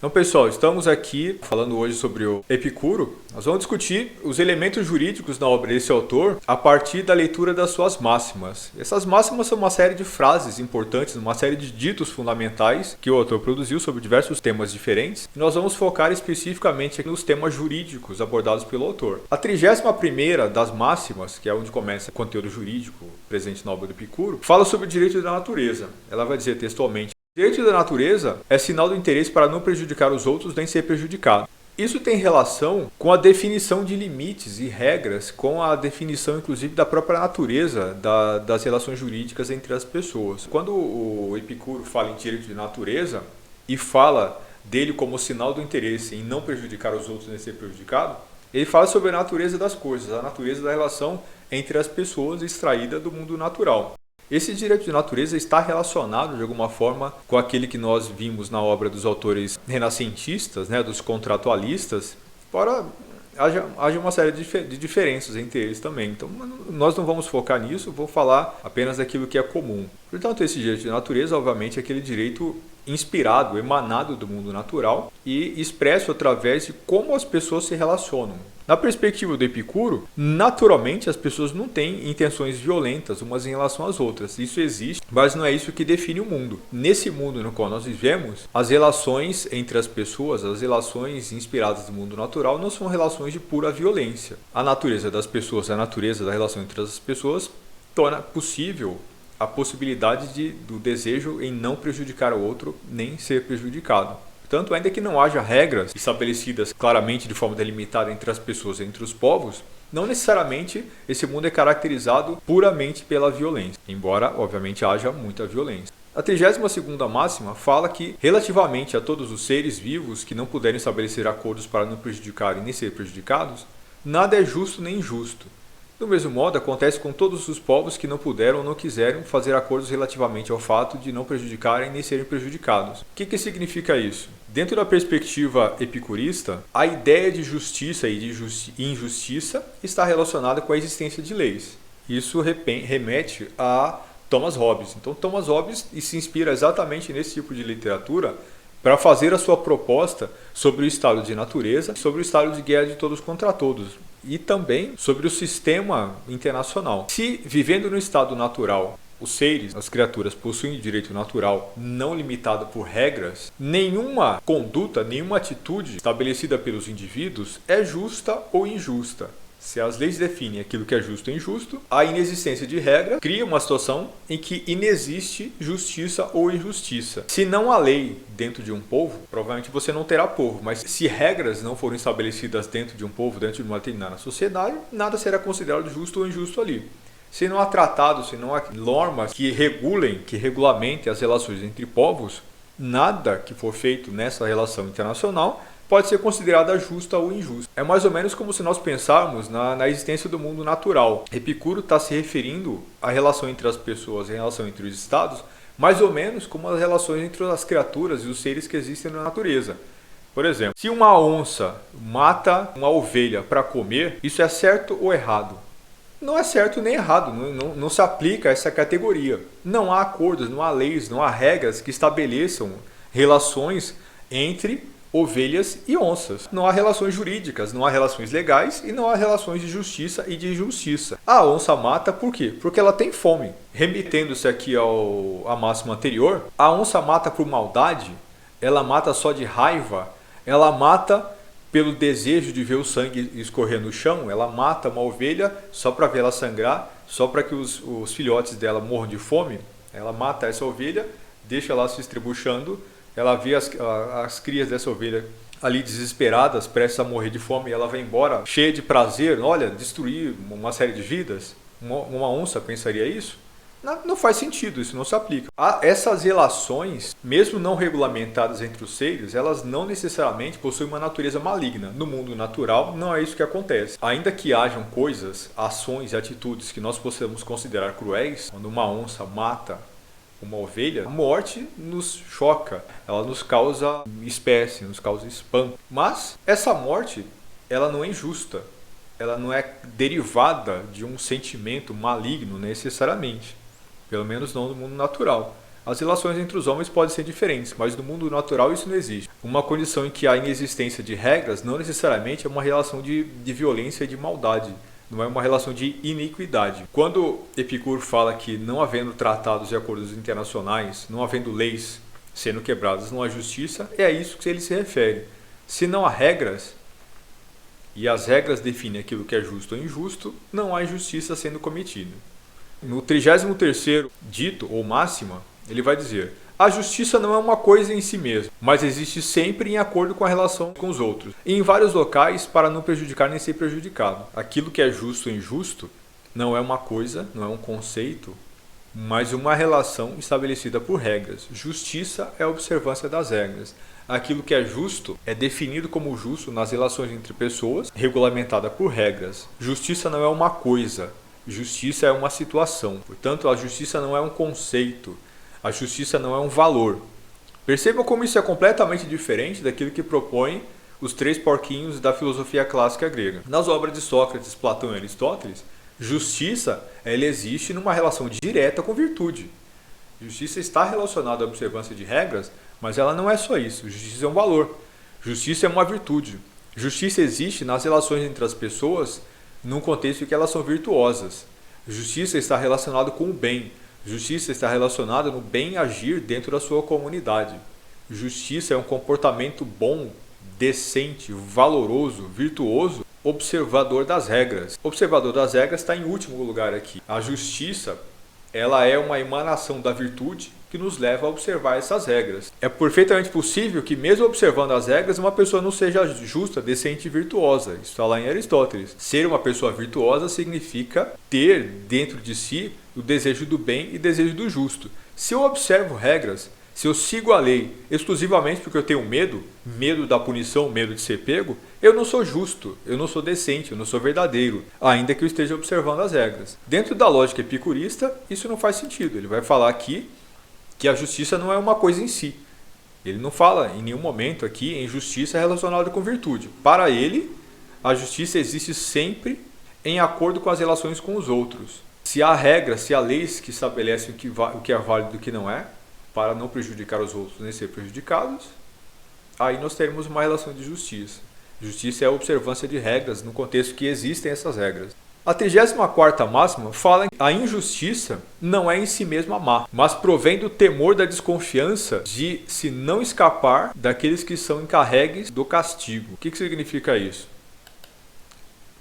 Então, pessoal, estamos aqui falando hoje sobre o Epicuro. Nós vamos discutir os elementos jurídicos na obra desse autor a partir da leitura das suas máximas. Essas máximas são uma série de frases importantes, uma série de ditos fundamentais que o autor produziu sobre diversos temas diferentes. E nós vamos focar especificamente nos temas jurídicos abordados pelo autor. A 31ª das máximas, que é onde começa o conteúdo jurídico presente na obra do Epicuro, fala sobre o direito da natureza. Ela vai dizer textualmente: o direito da natureza é sinal do interesse para não prejudicar os outros nem ser prejudicado. Isso tem relação com a definição de limites e regras, com a definição inclusive da própria natureza das relações jurídicas entre as pessoas. Quando o Epicuro fala em direito de natureza e fala dele como sinal do interesse em não prejudicar os outros nem ser prejudicado, ele fala sobre a natureza das coisas, a natureza da relação entre as pessoas extraída do mundo natural. Esse direito de natureza está relacionado de alguma forma com aquele que nós vimos na obra dos autores renascentistas, dos contratualistas, embora haja uma série de diferenças entre eles também. Então nós não vamos focar nisso, vou falar apenas daquilo que é comum. Portanto, esse direito de natureza, obviamente, é aquele direito inspirado, emanado do mundo natural e expresso através de como as pessoas se relacionam. Na perspectiva do Epicuro, naturalmente as pessoas não têm intenções violentas umas em relação às outras. Isso existe, mas não é isso que define o mundo. Nesse mundo no qual nós vivemos, as relações entre as pessoas, as relações inspiradas no mundo natural, não são relações de pura violência. A natureza das pessoas, a natureza da relação entre as pessoas, torna possível a possibilidade do desejo em não prejudicar o outro nem ser prejudicado. Portanto, ainda que não haja regras estabelecidas claramente de forma delimitada entre as pessoas e entre os povos, não necessariamente esse mundo é caracterizado puramente pela violência, embora, obviamente, haja muita violência. A 32ª máxima fala que, relativamente a todos os seres vivos que não puderem estabelecer acordos para não prejudicarem nem ser prejudicados, nada é justo nem injusto. Do mesmo modo, acontece com todos os povos que não puderam ou não quiseram fazer acordos relativamente ao fato de não prejudicarem nem serem prejudicados. O que significa isso? Dentro da perspectiva epicurista, a ideia de justiça e de injustiça está relacionada com a existência de leis. Isso remete a Thomas Hobbes. Então, Thomas Hobbes se inspira exatamente nesse tipo de literatura para fazer a sua proposta sobre o estado de natureza, sobre o estado de guerra de todos contra todos e também sobre o sistema internacional. Se, vivendo no estado natural, os seres, as criaturas possuem direito natural não limitado por regras, nenhuma conduta, nenhuma atitude estabelecida pelos indivíduos é justa ou injusta. Se as leis definem aquilo que é justo e injusto, a inexistência de regra cria uma situação em que inexiste justiça ou injustiça. Se não há lei dentro de um povo, provavelmente você não terá povo, mas se regras não forem estabelecidas dentro de um povo, dentro de uma determinada sociedade, nada será considerado justo ou injusto ali. Se não há tratados, se não há normas que regulamentem as relações entre povos, nada que for feito nessa relação internacional pode ser considerada justa ou injusta. É mais ou menos como se nós pensarmos na existência do mundo natural. Epicuro está se referindo à relação entre as pessoas e à relação entre os estados, mais ou menos como as relações entre as criaturas e os seres que existem na natureza. Por exemplo, se uma onça mata uma ovelha para comer, isso é certo ou errado? Não é certo nem errado, não se aplica a essa categoria. Não há acordos, não há leis, não há regras que estabeleçam relações entre ovelhas e onças. Não há relações jurídicas, não há relações legais e não há relações de justiça e de injustiça. A onça mata por quê? Porque ela tem fome. Remetendo-se aqui à máxima anterior, a onça mata por maldade, ela mata só de raiva, ela mata pelo desejo de ver o sangue escorrer no chão, ela mata uma ovelha só para ver ela sangrar, só para que os filhotes dela morram de fome. Ela mata essa ovelha, deixa ela se estrebuchando, ela vê as crias dessa ovelha ali desesperadas, prestes a morrer de fome, e ela vai embora cheia de prazer. Olha, destruir uma série de vidas? Uma onça pensaria isso? Não faz sentido, isso não se aplica. Essas relações, mesmo não regulamentadas entre os seres, elas não necessariamente possuem uma natureza maligna. No mundo natural, não é isso que acontece. Ainda que hajam coisas, ações e atitudes que nós possamos considerar cruéis, quando uma onça mata uma ovelha, a morte nos choca, ela nos causa espécie, nos causa espanto. Mas essa morte, ela não é injusta, ela não é derivada de um sentimento maligno necessariamente, pelo menos não do mundo natural. As relações entre os homens podem ser diferentes, mas no mundo natural isso não existe. Uma condição em que há inexistência de regras não necessariamente é uma relação de violência e de maldade. Não é uma relação de iniquidade. Quando Epicuro fala que não havendo tratados e acordos internacionais, não havendo leis sendo quebradas, não há justiça, é a isso que ele se refere. Se não há regras, e as regras definem aquilo que é justo ou injusto, não há injustiça sendo cometida. No 33º dito, ou máxima, ele vai dizer: a justiça não é uma coisa em si mesma, mas existe sempre em acordo com a relação com os outros, e em vários locais para não prejudicar nem ser prejudicado. Aquilo que é justo ou injusto não é uma coisa, não é um conceito, mas uma relação estabelecida por regras. Justiça é a observância das regras. Aquilo que é justo é definido como justo nas relações entre pessoas, regulamentada por regras. Justiça não é uma coisa, justiça é uma situação. Portanto, a justiça não é um conceito, a justiça não é um valor. Perceba como isso é completamente diferente daquilo que propõem os 3 porquinhos da filosofia clássica grega. Nas obras de Sócrates, Platão e Aristóteles, justiça ela existe numa relação direta com virtude. Justiça está relacionada à observância de regras, mas ela não é só isso. Justiça é um valor. Justiça é uma virtude. Justiça existe nas relações entre as pessoas num contexto em que elas são virtuosas. Justiça está relacionada com o bem. Justiça está relacionada no bem agir dentro da sua comunidade. Justiça é um comportamento bom, decente, valoroso, virtuoso, observador das regras. Observador das regras está em último lugar aqui. A justiça ela é uma emanação da virtude que nos leva a observar essas regras. É perfeitamente possível que, mesmo observando as regras, uma pessoa não seja justa, decente e virtuosa. Isso está lá em Aristóteles. Ser uma pessoa virtuosa significa ter dentro de si o desejo do bem e o desejo do justo. Se eu observo regras, se eu sigo a lei exclusivamente porque eu tenho medo da punição, medo de ser pego, eu não sou justo, eu não sou decente, eu não sou verdadeiro, ainda que eu esteja observando as regras. Dentro da lógica epicurista, isso não faz sentido. Ele vai falar aqui que a justiça não é uma coisa em si. Ele não fala em nenhum momento aqui em justiça relacionada com virtude. Para ele, a justiça existe sempre em acordo com as relações com os outros. Se há regras, se há leis que estabelecem o que é válido e o que não é, para não prejudicar os outros nem ser prejudicados, aí nós teremos uma relação de justiça. Justiça é a observância de regras no contexto que existem essas regras. A 34ª máxima fala que a injustiça não é em si mesma má, mas provém do temor da desconfiança de se não escapar daqueles que são encarregues do castigo. O que significa isso?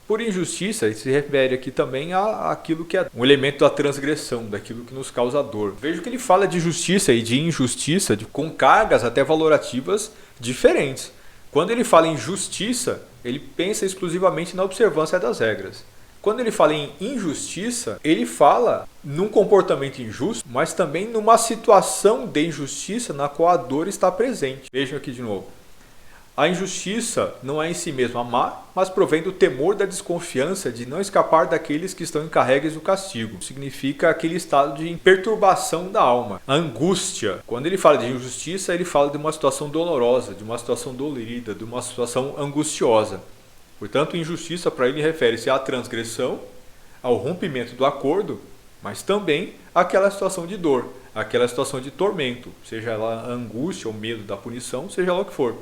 Por injustiça, ele se refere aqui também àquilo que é um elemento da transgressão, daquilo que nos causa dor. Veja que ele fala de justiça e de injustiça com cargas até valorativas diferentes. Quando ele fala em justiça, ele pensa exclusivamente na observância das regras. Quando ele fala em injustiça, ele fala num comportamento injusto, mas também numa situação de injustiça na qual a dor está presente. Vejam aqui de novo. A injustiça não é em si mesma má, mas provém do temor da desconfiança de não escapar daqueles que estão encarregues do castigo. Significa aquele estado de perturbação da alma. A angústia. Quando ele fala de injustiça, ele fala de uma situação dolorosa, de uma situação dolorida, de uma situação angustiosa. Portanto, injustiça para ele refere-se à transgressão, ao rompimento do acordo, mas também àquela situação de dor, àquela situação de tormento, seja ela a angústia ou medo da punição, seja lá o que for.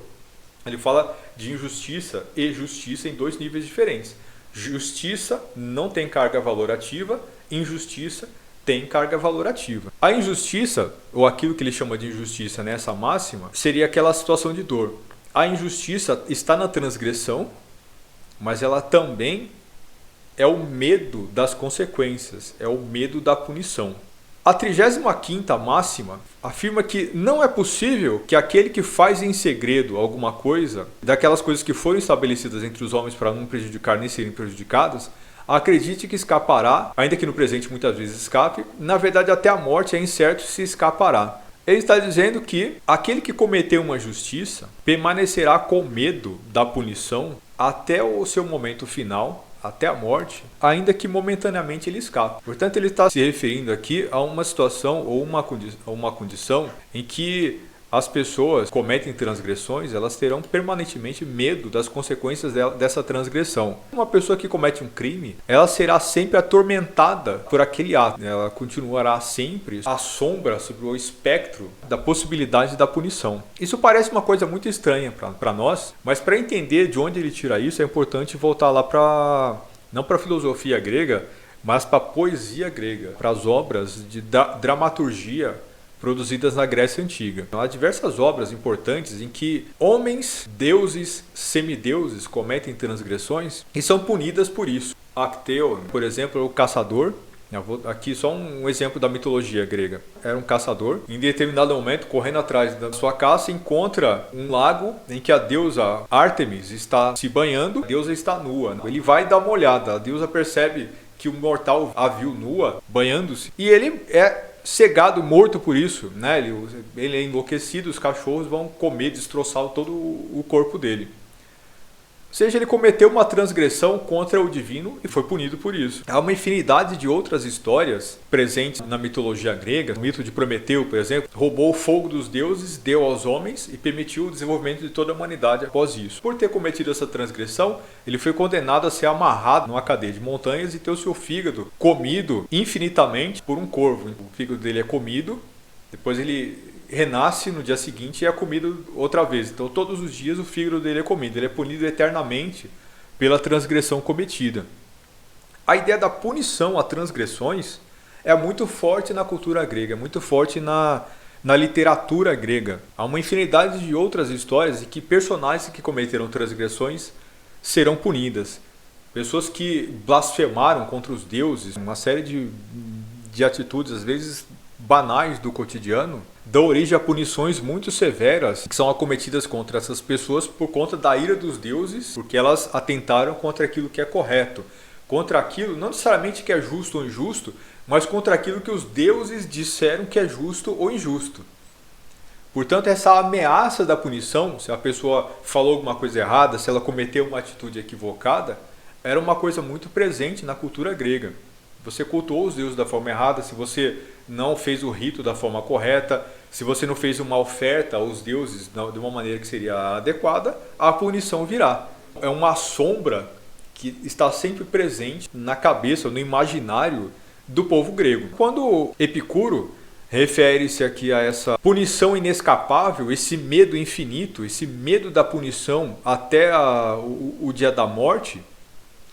Ele fala de injustiça e justiça em 2 níveis diferentes. Justiça não tem carga valorativa, injustiça tem carga valorativa. A injustiça, ou aquilo que ele chama de injustiça nessa máxima, seria aquela situação de dor. A injustiça está na transgressão, mas ela também é o medo das consequências, é o medo da punição. A 35ª máxima afirma que não é possível que aquele que faz em segredo alguma coisa, daquelas coisas que foram estabelecidas entre os homens para não prejudicar nem serem prejudicados, acredite que escapará, ainda que no presente muitas vezes escape, na verdade até a morte é incerto se escapará. Ele está dizendo que aquele que cometeu uma injustiça permanecerá com medo da punição até o seu momento final, até a morte, ainda que momentaneamente ele escape. Portanto, ele está se referindo aqui a uma situação ou uma condição em que as pessoas que cometem transgressões, elas terão permanentemente medo das consequências dessa transgressão. Uma pessoa que comete um crime, ela será sempre atormentada por aquele ato. Ela continuará sempre à sombra, sobre o espectro da possibilidade da punição. Isso parece uma coisa muito estranha para nós, mas para entender de onde ele tira isso, é importante voltar lá não para a filosofia grega, mas para a poesia grega, para as obras de dramaturgia produzidas na Grécia Antiga. Há diversas obras importantes em que homens, deuses, semideuses cometem transgressões e são punidas por isso. Acteu, por exemplo, é o caçador. Aqui só um exemplo da mitologia grega. Era um caçador, em determinado momento, correndo atrás da sua caça, encontra um lago em que a deusa Ártemis está se banhando, a deusa está nua. Ele vai dar uma olhada, a deusa percebe que o mortal a viu nua, banhando-se, e ele é cegado, morto por isso, né? Ele é enlouquecido, os cachorros vão comer, destroçar todo o corpo dele. Ou seja, ele cometeu uma transgressão contra o divino e foi punido por isso. Há uma infinidade de outras histórias presentes na mitologia grega. O mito de Prometeu, por exemplo, roubou o fogo dos deuses, deu aos homens e permitiu o desenvolvimento de toda a humanidade após isso. Por ter cometido essa transgressão, ele foi condenado a ser amarrado numa cadeia de montanhas e ter o seu fígado comido infinitamente por um corvo. O fígado dele é comido, depois ele renasce no dia seguinte e é comido outra vez. Então todos os dias o fígado dele é comido. Ele é punido eternamente pela transgressão cometida. A ideia da punição a transgressões é muito forte na cultura grega, é muito forte na literatura grega. Há uma infinidade de outras histórias em que personagens que cometeram transgressões serão punidas. Pessoas que blasfemaram contra os deuses, uma série de atitudes, às vezes banais do cotidiano, dão origem a punições muito severas que são acometidas contra essas pessoas por conta da ira dos deuses, porque elas atentaram contra aquilo que é correto, contra aquilo não necessariamente que é justo ou injusto, mas contra aquilo que os deuses disseram que é justo ou injusto. Portanto, essa ameaça da punição, se a pessoa falou alguma coisa errada, se ela cometeu uma atitude equivocada, era uma coisa muito presente na cultura grega. Você cultuou os deuses da forma errada, se você não fez o rito da forma correta, se você não fez uma oferta aos deuses de uma maneira que seria adequada, a punição virá. É uma sombra que está sempre presente na cabeça, no imaginário do povo grego. Quando Epicuro refere-se aqui a essa punição inescapável, esse medo infinito, esse medo da punição até o dia da morte,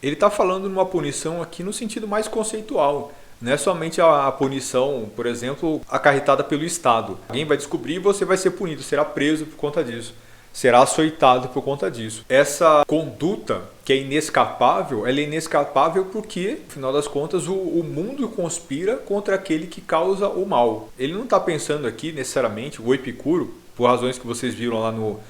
ele está falando de uma punição aqui no sentido mais conceitual. Não é somente a punição, por exemplo, acarretada pelo Estado. Alguém vai descobrir e você vai ser punido, será preso por conta disso, será açoitado por conta disso. Essa conduta que é inescapável, ela é inescapável porque, afinal das contas, o mundo conspira contra aquele que causa o mal. Ele não está pensando aqui necessariamente, o Epicuro, por razões que vocês viram lá no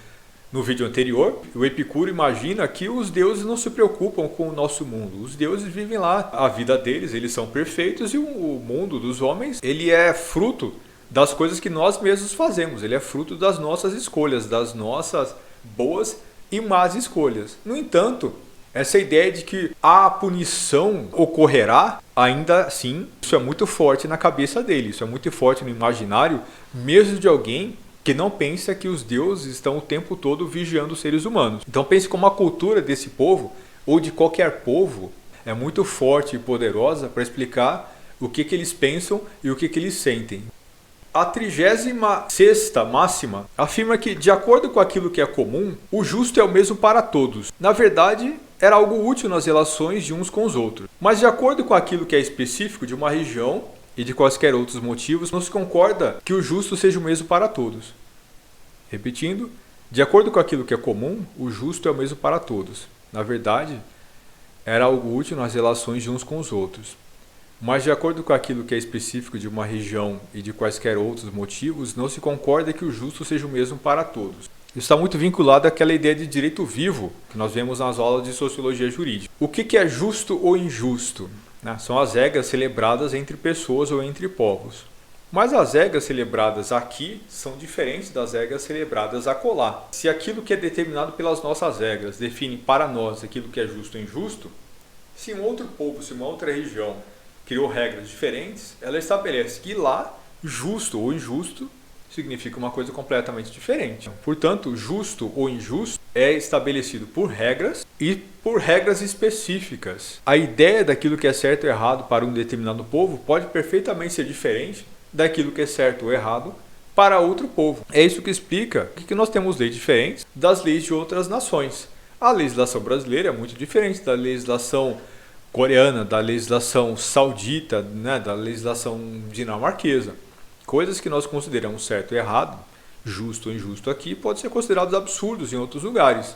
vídeo anterior, o Epicuro imagina que os deuses não se preocupam com o nosso mundo. Os deuses vivem lá a vida deles, eles são perfeitos e o mundo dos homens, ele é fruto das coisas que nós mesmos fazemos. Ele é fruto das nossas escolhas, das nossas boas e más escolhas. No entanto, essa ideia de que a punição ocorrerá, ainda assim, isso é muito forte na cabeça dele, isso é muito forte no imaginário, mesmo de alguém que não pensa que os deuses estão o tempo todo vigiando os seres humanos. Então pense como a cultura desse povo, ou de qualquer povo, é muito forte e poderosa para explicar o que eles pensam e o que eles sentem. A 36ª máxima afirma que, de acordo com aquilo que é comum, o justo é o mesmo para todos. Na verdade, era algo útil nas relações de uns com os outros. Mas de acordo com aquilo que é específico de uma região, e de quaisquer outros motivos, não se concorda que o justo seja o mesmo para todos. Repetindo, de acordo com aquilo que é comum, o justo é o mesmo para todos. Na verdade, era algo útil nas relações de uns com os outros. Mas de acordo com aquilo que é específico de uma região e de quaisquer outros motivos, não se concorda que o justo seja o mesmo para todos. Isso está muito vinculado àquela ideia de direito vivo que nós vemos nas aulas de sociologia jurídica. O que é justo ou injusto? São as regras celebradas entre pessoas ou entre povos. Mas as regras celebradas aqui são diferentes das regras celebradas acolá. Se aquilo que é determinado pelas nossas regras define para nós aquilo que é justo ou injusto, se um outro povo, se uma outra região criou regras diferentes, ela estabelece que lá, justo ou injusto, significa uma coisa completamente diferente. Portanto, justo ou injusto é estabelecido por regras e por regras específicas. A ideia daquilo que é certo ou errado para um determinado povo pode perfeitamente ser diferente daquilo que é certo ou errado para outro povo. É isso que explica que nós temos leis diferentes das leis de outras nações. A legislação brasileira é muito diferente da legislação coreana, da legislação saudita, né, da legislação dinamarquesa. Coisas que nós consideramos certo e errado, justo ou injusto aqui, podem ser considerados absurdos em outros lugares.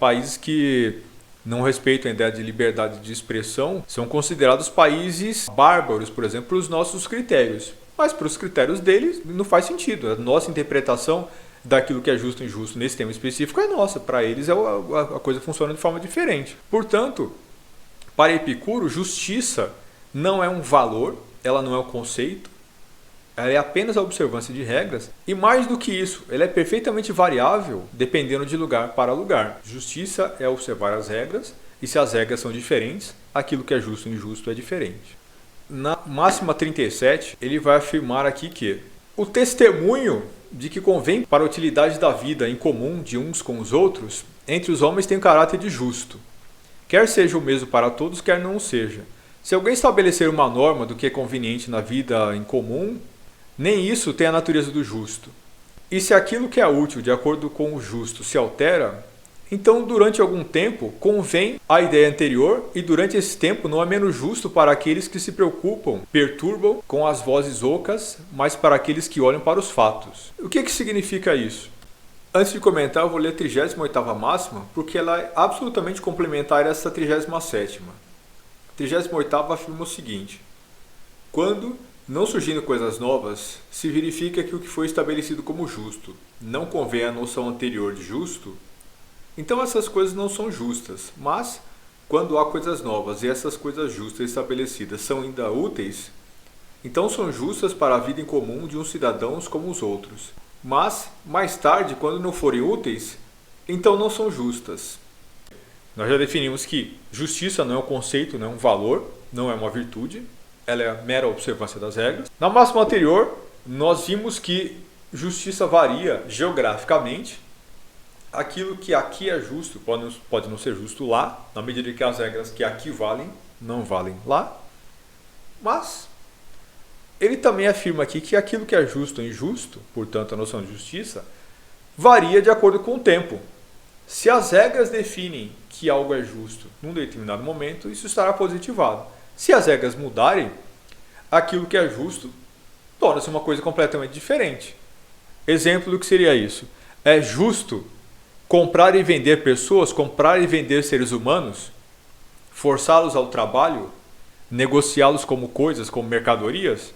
Países que não respeitam a ideia de liberdade de expressão são considerados países bárbaros, por exemplo, para os nossos critérios. Mas para os critérios deles não faz sentido. A nossa interpretação daquilo que é justo e injusto nesse tema específico é nossa. Para eles a coisa funciona de forma diferente. Portanto, para Epicuro, justiça não é um valor, ela não é um conceito, ela é apenas a observância de regras. E mais do que isso, ela é perfeitamente variável dependendo de lugar para lugar. Justiça é observar as regras, e se as regras são diferentes, aquilo que é justo e injusto é diferente. Na máxima 37, ele vai afirmar aqui que o testemunho de que convém para a utilidade da vida em comum de uns com os outros, entre os homens tem caráter de justo. Quer seja o mesmo para todos, quer não seja. Se alguém estabelecer uma norma do que é conveniente na vida em comum, nem isso tem a natureza do justo. E se aquilo que é útil de acordo com o justo se altera, então durante algum tempo convém a ideia anterior, e durante esse tempo não é menos justo para aqueles que se preocupam, perturbam com as vozes ocas, mas para aqueles que olham para os fatos. O que significa isso? Antes de comentar, eu vou ler a 38ª máxima, porque ela é absolutamente complementar a essa 37ª. A 38ª afirma o seguinte: quando, não surgindo coisas novas, se verifica que o que foi estabelecido como justo não convém à noção anterior de justo, então essas coisas não são justas. Mas, quando há coisas novas e essas coisas justas estabelecidas são ainda úteis, então são justas para a vida em comum de uns cidadãos como os outros. Mas, mais tarde, quando não forem úteis, então não são justas. Nós já definimos que justiça não é um conceito, não é um valor, não é uma virtude, ela é a mera observância das regras. Na máxima anterior, nós vimos que justiça varia geograficamente. Aquilo que aqui é justo pode não ser justo lá, na medida que as regras que aqui valem, não valem lá. Mas ele também afirma aqui que aquilo que é justo ou injusto, portanto a noção de justiça, varia de acordo com o tempo. Se as regras definem que algo é justo num determinado momento, isso estará positivado. Se as regras mudarem, aquilo que é justo torna-se uma coisa completamente diferente. Exemplo do que seria isso: é justo comprar e vender pessoas, comprar e vender seres humanos, forçá-los ao trabalho, negociá-los como coisas, como mercadorias?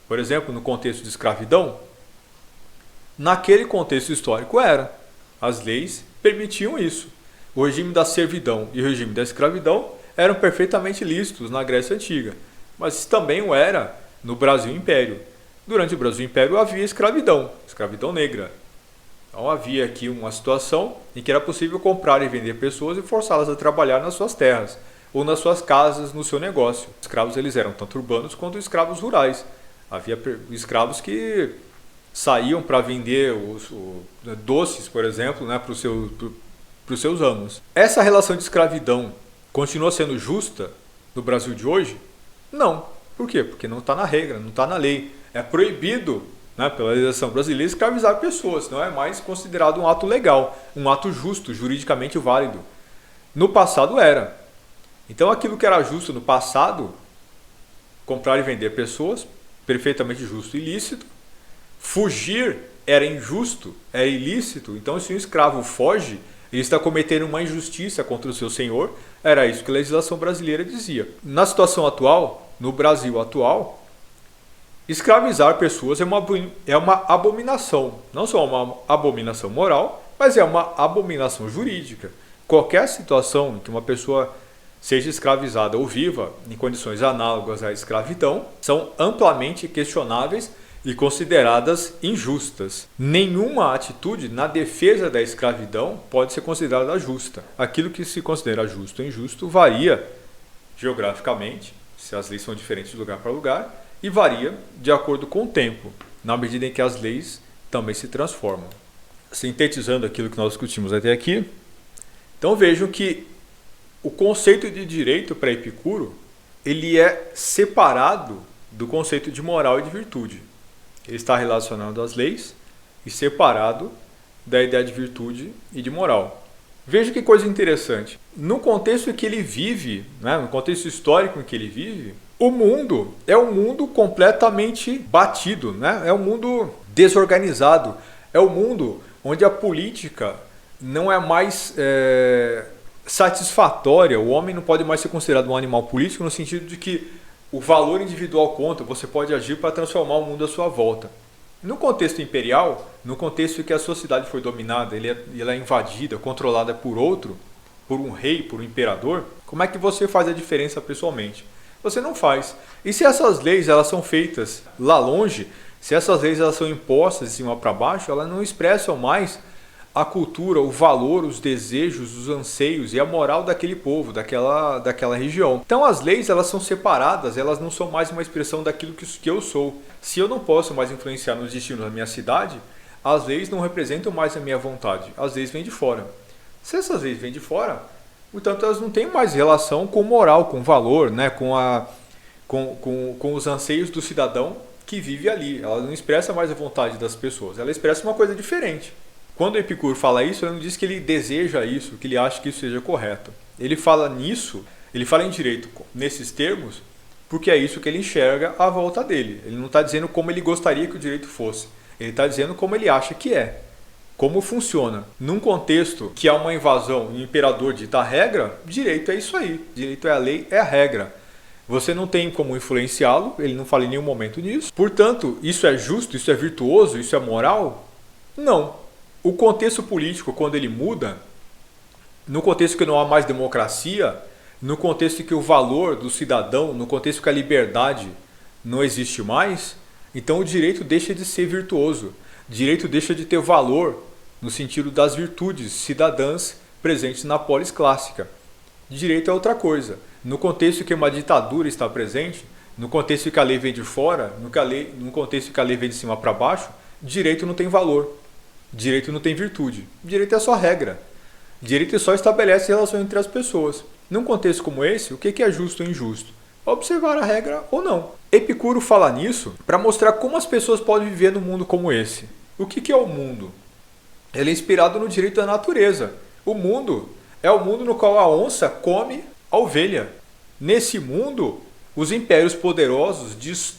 Por exemplo, no contexto de escravidão? Naquele contexto histórico era. As leis permitiam isso. O regime da servidão e o regime da escravidão eram perfeitamente lícitos na Grécia Antiga, mas também o era no Brasil Império. Durante o Brasil Império havia escravidão negra. Então havia aqui uma situação em que era possível comprar e vender pessoas e forçá-las a trabalhar nas suas terras ou nas suas casas, no seu negócio. Os escravos eles eram tanto urbanos quanto escravos rurais. Havia escravos que saíam para vender os doces, por exemplo, né, para os seus amos. Essa relação de escravidão continua sendo justa no Brasil de hoje? Não. Por quê? Porque não está na regra, não está na lei. É proibido, né, pela legislação brasileira, escravizar pessoas. Não é mais considerado um ato legal, um ato justo, juridicamente válido. No passado era. Então aquilo que era justo no passado, comprar e vender pessoas, perfeitamente justo e ilícito. Fugir era injusto, era ilícito. Então se um escravo foge, ele está cometendo uma injustiça contra o seu senhor. Era isso que a legislação brasileira dizia. Na situação atual, no Brasil atual, escravizar pessoas é uma abominação. Não só uma abominação moral, mas é uma abominação jurídica. Qualquer situação em que uma pessoa seja escravizada ou viva em condições análogas à escravidão são amplamente questionáveis e consideradas injustas. Nenhuma atitude na defesa da escravidão pode ser considerada justa. Aquilo que se considera justo ou injusto varia geograficamente, se as leis são diferentes de lugar para lugar, e varia de acordo com o tempo. na medida em que as leis também se transformam. Sintetizando aquilo que nós discutimos até aqui, então vejam que o conceito de direito para Epicuro, ele é separado do conceito de moral e de virtude. Ele está relacionado às leis e separado da ideia de virtude e de moral. Veja que coisa interessante. No contexto em que ele vive, né, no contexto histórico em que ele vive, o mundo é um mundo completamente batido, né? É um mundo desorganizado. É um mundo onde a política não é mais satisfatória. O homem não pode mais ser considerado um animal político no sentido de que o valor individual conta, você pode agir para transformar o mundo à sua volta. No contexto imperial, no contexto em que a sociedade foi dominada, ela é invadida, controlada por outro, por um rei, por um imperador, como é que você faz a diferença pessoalmente? Você não faz. E se essas leis elas são feitas lá longe, se essas leis elas são impostas de cima para baixo, elas não expressam mais a cultura, o valor, os desejos, os anseios e a moral daquele povo, daquela região. Então as leis elas são separadas, elas não são mais uma expressão daquilo que eu sou. Se eu não posso mais influenciar nos destinos da minha cidade, as leis não representam mais a minha vontade, as leis vêm de fora. Se essas leis vêm de fora, portanto elas não têm mais relação com moral, com valor, né? com os anseios do cidadão que vive ali. Ela não expressa mais a vontade das pessoas, ela expressa uma coisa diferente. Quando Epicuro fala isso, ele não diz que ele deseja isso, que ele acha que isso seja correto. Ele fala nisso, ele fala em direito nesses termos, porque é isso que ele enxerga à volta dele. Ele não está dizendo como ele gostaria que o direito fosse. Ele está dizendo como ele acha que é. Como funciona. Num contexto que há uma invasão e o imperador dita a regra, direito é isso aí. Direito é a lei, é a regra. Você não tem como influenciá-lo, ele não fala em nenhum momento nisso. Portanto, isso é justo, isso é virtuoso, isso é moral? Não. O contexto político, quando ele muda, no contexto que não há mais democracia, no contexto em que o valor do cidadão, no contexto que a liberdade não existe mais, então o direito deixa de ser virtuoso. O direito deixa de ter valor no sentido das virtudes cidadãs presentes na polis clássica. Direito é outra coisa. No contexto em que uma ditadura está presente, no contexto em que a lei vem de fora, no contexto em que a lei vem de cima para baixo, direito não tem valor. Direito não tem virtude. Direito é só regra. Direito só estabelece relação entre as pessoas. Num contexto como esse, o que é justo ou injusto? Observar a regra ou não. Epicuro fala nisso para mostrar como as pessoas podem viver num mundo como esse. O que é o mundo? Ele é inspirado no direito da natureza. O mundo é o mundo no qual a onça come a ovelha. Nesse mundo, os impérios poderosos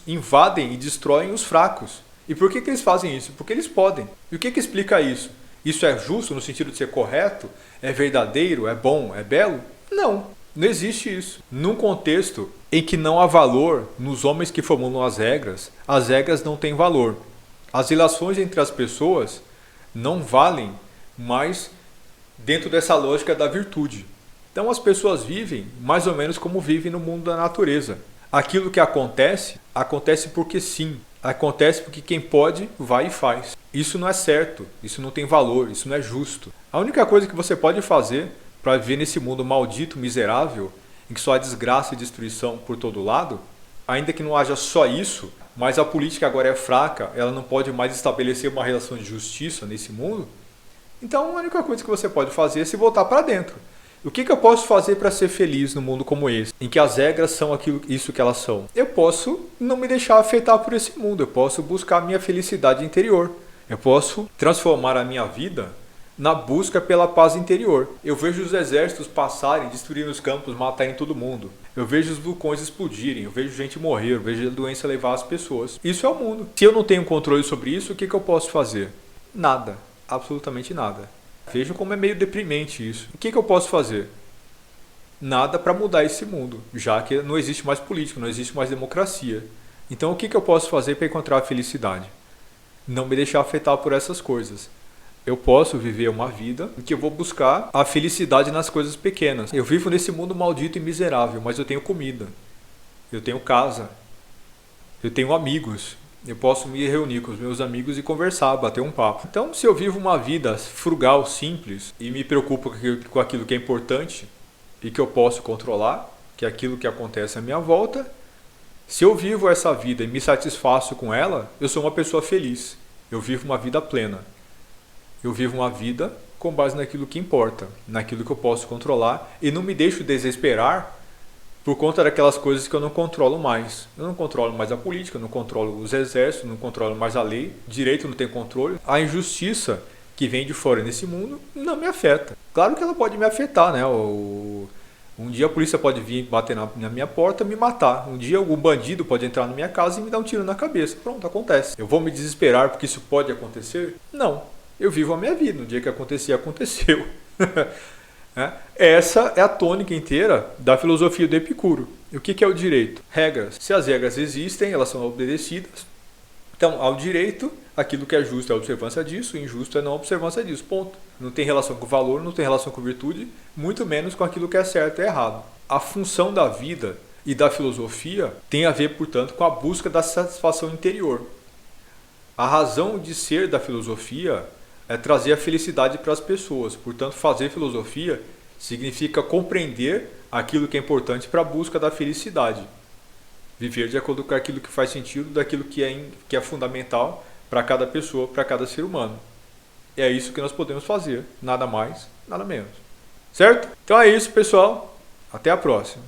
invadem e destroem os fracos. E por que eles fazem isso? Porque eles podem. E o que explica isso? Isso é justo no sentido de ser correto? É verdadeiro? É bom? É belo? Não, não existe isso. Num contexto em que não há valor nos homens que formulam as regras não têm valor. As relações entre as pessoas não valem mais dentro dessa lógica da virtude. Então as pessoas vivem mais ou menos como vivem no mundo da natureza. Aquilo que acontece, acontece porque sim. Acontece porque quem pode, vai e faz. Isso não é certo, isso não tem valor, isso não é justo. A única coisa que você pode fazer para viver nesse mundo maldito, miserável, em que só há desgraça e destruição por todo lado, ainda que não haja só isso, mas a política agora é fraca, ela não pode mais estabelecer uma relação de justiça nesse mundo, então a única coisa que você pode fazer é se voltar para dentro. O que eu posso fazer para ser feliz num mundo como esse, em que as regras são isso que elas são? Eu posso não me deixar afetar por esse mundo, eu posso buscar a minha felicidade interior, eu posso transformar a minha vida na busca pela paz interior. Eu vejo os exércitos passarem, destruírem os campos, matarem todo mundo. Eu vejo os vulcões explodirem, eu vejo gente morrer, eu vejo a doença levar as pessoas. Isso é o mundo. Se eu não tenho controle sobre isso, o que eu posso fazer? Nada, absolutamente nada. Vejam como é meio deprimente isso. O que eu posso fazer? Nada para mudar esse mundo, já que não existe mais política, não existe mais democracia. Então o que eu posso fazer para encontrar a felicidade? Não me deixar afetar por essas coisas. Eu posso viver uma vida em que eu vou buscar a felicidade nas coisas pequenas. Eu vivo nesse mundo maldito e miserável, mas eu tenho comida, eu tenho casa, eu tenho amigos. Eu posso me reunir com os meus amigos e conversar, bater um papo. Então, se eu vivo uma vida frugal, simples, e me preocupo com aquilo que é importante e que eu posso controlar, que é aquilo que acontece à minha volta, Se eu vivo essa vida e me satisfaço com ela, eu sou uma pessoa feliz. Eu vivo uma vida plena. Eu vivo uma vida com base naquilo que importa, naquilo que eu posso controlar e não me deixo desesperar por conta daquelas coisas que eu não controlo mais. Eu não controlo mais a política, eu não controlo os exércitos, não controlo mais a lei, direito não tem controle. A injustiça que vem de fora nesse mundo não me afeta. Claro que ela pode me afetar, né? Um dia a polícia pode vir bater na minha porta e me matar. Um dia algum bandido pode entrar na minha casa e me dar um tiro na cabeça. Pronto, acontece. Eu vou me desesperar porque isso pode acontecer? Não. Eu vivo a minha vida. No dia que acontecer, aconteceu. Essa é a tônica inteira da filosofia do Epicuro. E o que é o direito? Regras. Se as regras existem, elas são obedecidas. Então, ao direito, aquilo que é justo é a observância disso, injusto é a não observância disso. Ponto. Não tem relação com valor, não tem relação com virtude, muito menos com aquilo que é certo e errado. A função da vida e da filosofia tem a ver, portanto, com a busca da satisfação interior. A razão de ser da filosofia é trazer a felicidade para as pessoas. Portanto, fazer filosofia significa compreender aquilo que é importante para a busca da felicidade. Viver de acordo com aquilo que faz sentido, daquilo que é fundamental para cada pessoa, para cada ser humano. E é isso que nós podemos fazer, nada mais, nada menos. Certo? Então é isso, pessoal. Até a próxima.